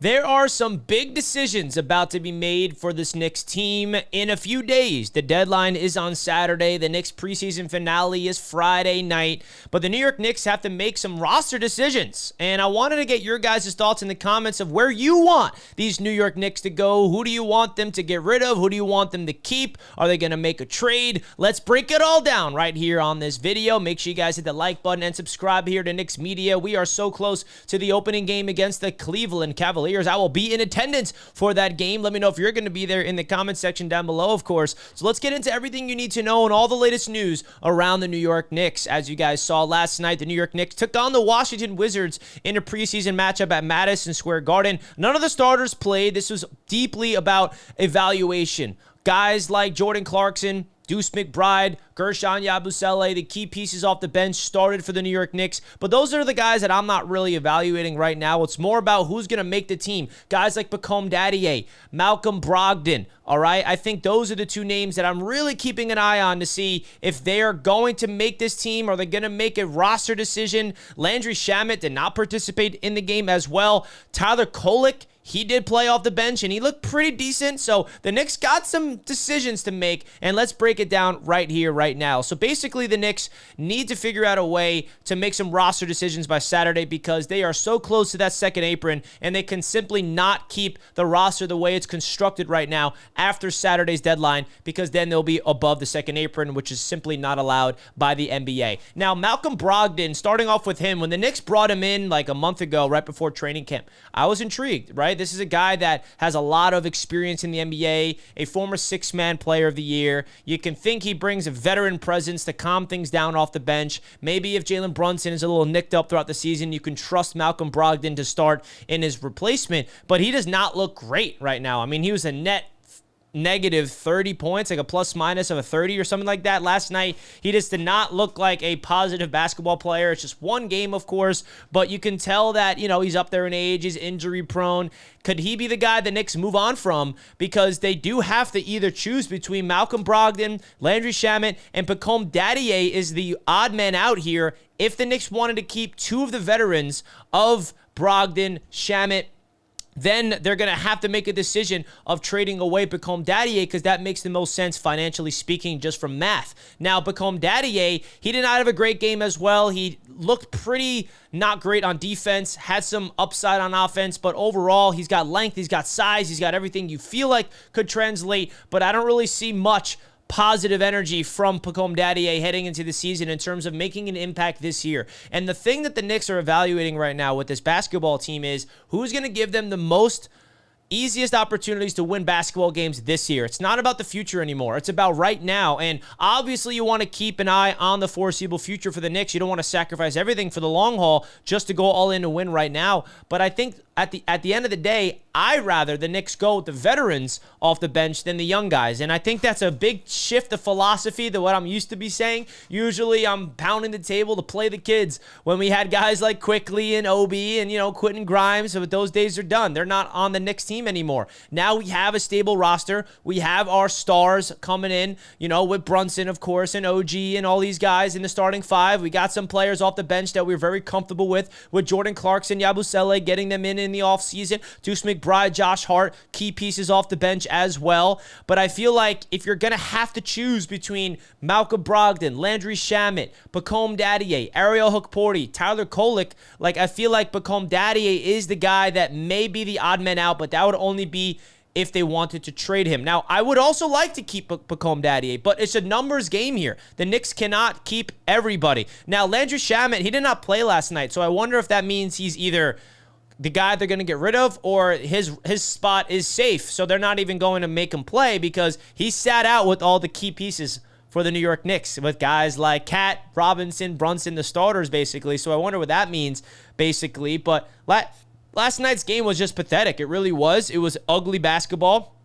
There are some big decisions about to be made for this Knicks team in a few days. The deadline is on Saturday. The Knicks preseason finale is Friday night. But the New York Knicks have to make some roster decisions. And I wanted to get your guys' thoughts in the comments of where you want these New York Knicks to go. Who do you want them to get rid of? Who do you want them to keep? Are they going to make a trade? Let's break it all down right here on this video. Make sure you guys hit the like button and subscribe here to Knicks Media. We are so close to the opening game against the Cleveland Cavaliers. I will be in attendance for that game. Let me know if you're going to be there in the comment section down below, of course. So let's get into everything you need to know and all the latest news around the New York Knicks. As you guys saw last night, the New York Knicks took on the Washington Wizards in a preseason matchup at Madison Square Garden. None of the starters played. This was deeply about evaluation. Guys like Jordan Clarkson, Deuce McBride, Gershon Yabusele, the key pieces off the bench, started for the New York Knicks. But those are the guys that I'm not really evaluating right now. It's more about who's going to make the team. Guys like Become Daddier, Malcolm Brogdon, all right? I think those are the two names that I'm really keeping an eye on to see if they are going to make this team. Are they going to make a roster decision? Landry Shamet did not participate in the game as well. Tyler Kolek, he did play off the bench, and he looked pretty decent. So the Knicks got some decisions to make, and let's break it down right here, right now. So basically, the Knicks need to figure out a way to make some roster decisions by Saturday because they are so close to that second apron, and they can simply not keep the roster the way it's constructed right now after Saturday's deadline because then they'll be above the second apron, which is simply not allowed by the NBA. Now, Malcolm Brogdon, starting off with him, when the Knicks brought him in like a month ago, right before training camp, I was intrigued, right? This is a guy that has a lot of experience in the NBA, a former six-man player of the year. You can think he brings a veteran presence to calm things down off the bench. Maybe if Jalen Brunson is a little nicked up throughout the season, you can trust Malcolm Brogdon to start in his replacement. But he does not look great right now. I mean, he was a net negative 30 points, like a plus minus of a 30 or something like that last night. He just did not look like a positive basketball player. It's just one game, of course, but you can tell that, he's up there in age, he's injury prone. Could he be the guy the Knicks move on from? Because they do have to either choose between Malcolm Brogdon, Landry Shamet, and Become Daddier is the odd man out here if the Knicks wanted to keep two of the veterans of Brogdon, Shamet, then they're going to have to make a decision of trading away Become Daddier because that makes the most sense financially speaking just from math. Now, Become Daddier, he did not have a great game as well. He looked pretty not great on defense, had some upside on offense, but overall, he's got length, he's got size, he's got everything you feel like could translate, but I don't really see much positive energy from Become Daddier heading into the season in terms of making an impact this year. And the thing that the Knicks are evaluating right now with this basketball team is who's going to give them the most easiest opportunities to win basketball games this year. It's not about the future anymore. It's about right now. And obviously you want to keep an eye on the foreseeable future for the Knicks. You don't want to sacrifice everything for the long haul just to go all in to win right now. But I think at the end of the day, I'd rather the Knicks go with the veterans off the bench than the young guys. And I think that's a big shift of philosophy than what I'm used to be saying. Usually I'm pounding the table to play the kids when we had guys like Quickly and Obi and, Quentin Grimes. But those days are done. They're not on the Knicks team anymore. Now we have a stable roster. We have our stars coming in, with Brunson, of course, and OG and all these guys in the starting five. We got some players off the bench that we're very comfortable with Jordan Clarkson, Yabusele, getting them in the offseason. Deuce McBride, Josh Hart, key pieces off the bench as well. But I feel like if you're going to have to choose between Malcolm Brogdon, Landry Shamet, Become Daddier, Ariel Hukporti, Tyler Kolek, I feel like Become Daddier is the guy that may be the odd man out, but that would only be if they wanted to trade him. Now, I would also like to keep Become Daddier, but it's a numbers game here. The Knicks cannot keep everybody. Now, Landry Shamet, he did not play last night, so I wonder if that means he's either the guy they're going to get rid of or his spot is safe, so they're not even going to make him play because he sat out with all the key pieces for the New York Knicks with guys like Cat, Robinson, Brunson, the starters, basically. So I wonder what that means, basically. But last night's game was just pathetic. It really was. It was ugly basketball.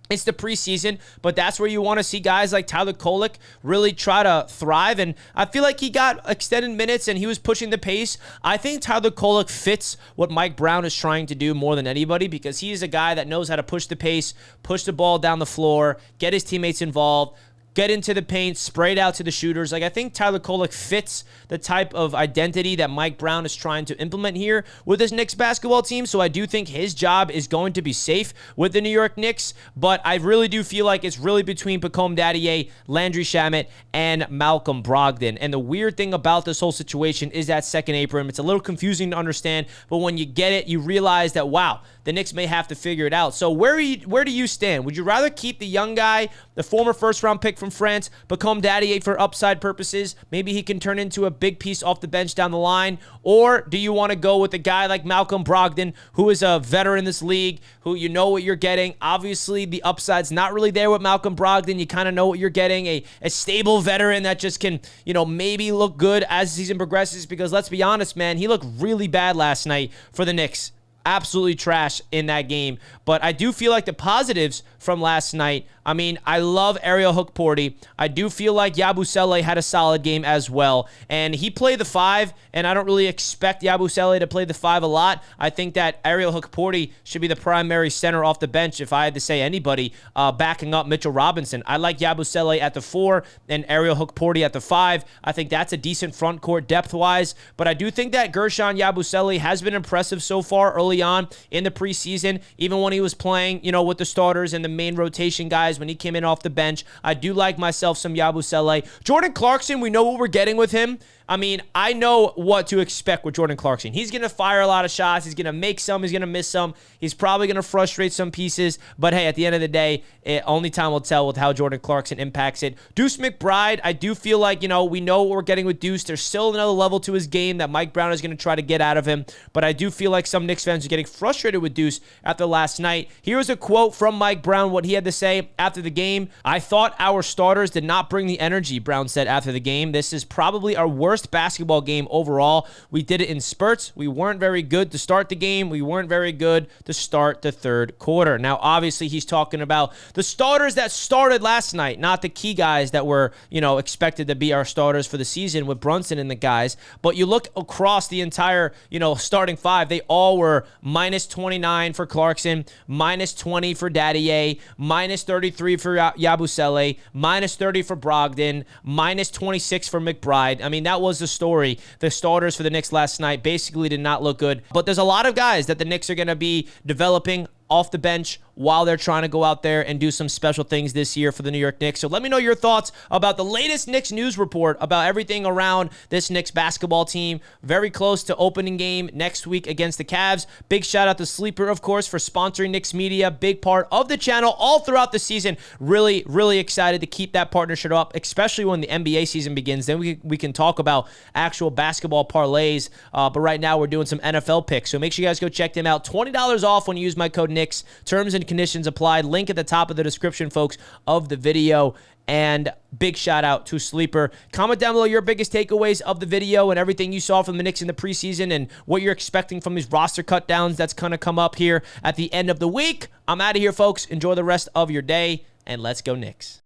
It's the preseason, but that's where you want to see guys like Tyler Kolek really try to thrive, and I feel like he got extended minutes and he was pushing the pace. I think Tyler Kolek fits what Mike Brown is trying to do more than anybody because he's a guy that knows how to push the pace, push the ball down the floor, get his teammates involved, get into the paint, spray it out to the shooters. Like, I think Tyler Kolek fits the type of identity that Mike Brown is trying to implement here with this Knicks basketball team. So I do think his job is going to be safe with the New York Knicks. But I really do feel like it's really between Pacome Dadier, Landry Shamet, and Malcolm Brogdon. And the weird thing about this whole situation is that second apron. It's a little confusing to understand, but when you get it, you realize that, wow, the Knicks may have to figure it out. So where do you stand? Would you rather keep the young guy, the former first-round pick from France, Pacome Dadier, for upside purposes? Maybe he can turn into a big piece off the bench down the line. Or do you want to go with a guy like Malcolm Brogdon, who is a veteran in this league, who you know what you're getting? Obviously, the upside's not really there with Malcolm Brogdon. You kind of know what you're getting, a stable veteran that just can, maybe look good as the season progresses, because let's be honest, man, he looked really bad last night for the Knicks. Absolutely trash in that game. But I do feel like the positives from last night, I mean, I love Ariel Hook-Porty. I do feel like Yabusele had a solid game as well. And he played the 5, and I don't really expect Yabusele to play the 5 a lot. I think that Ariel Hook-Porty should be the primary center off the bench, if I had to say anybody, backing up Mitchell Robinson. I like Yabusele at the 4 and Ariel Hook-Porty at the 5. I think that's a decent front court depth-wise. But I do think that Gershon Yabusele has been impressive so far early on in the preseason, even when he was playing, with the starters and the main rotation guys when he came in off the bench. I do like myself some Yabusele. Jordan Clarkson, we know what we're getting with him. I mean, I know what to expect with Jordan Clarkson. He's going to fire a lot of shots. He's going to make some. He's going to miss some. He's probably going to frustrate some pieces. But, hey, at the end of the day, only time will tell with how Jordan Clarkson impacts it. Deuce McBride, I do feel like, we know what we're getting with Deuce. There's still another level to his game that Mike Brown is going to try to get out of him. But I do feel like some Knicks fans are getting frustrated with Deuce after last night. Here's a quote from Mike Brown, what he had to say after the game. "I thought our starters did not bring the energy," Brown said after the game. "This is probably our worst basketball game overall. We did it in spurts. We weren't very good to start the game. We weren't very good to start the third quarter." Now, obviously, he's talking about the starters that started last night, not the key guys that were, expected to be our starters for the season with Brunson and the guys. But you look across the entire, starting 5, they all were minus 29 for Clarkson, minus 20 for Dadier, minus 33 for Yabusele, minus 30 for Brogdon, minus 26 for McBride. I mean, that was the story. The starters for the Knicks last night basically did not look good. But there's a lot of guys that the Knicks are going to be developing off the bench while they're trying to go out there and do some special things this year for the New York Knicks. So let me know your thoughts about the latest Knicks news report about everything around this Knicks basketball team. Very close to opening game next week against the Cavs. Big shout out to Sleeper, of course, for sponsoring Knicks Media. Big part of the channel all throughout the season. Really, really excited to keep that partnership up, especially when the NBA season begins. Then we can talk about actual basketball parlays. But right now we're doing some NFL picks. So make sure you guys go check them out. $20 off when you use my code Knicks. Terms and conditions applied. Link at the top of the description, folks, of the video. And big shout out to Sleeper. Comment down below your biggest takeaways of the video and everything you saw from the Knicks in the preseason and what you're expecting from these roster cut downs that's going to come up here at the end of the week. I'm out of here, folks. Enjoy the rest of your day, and let's go Knicks.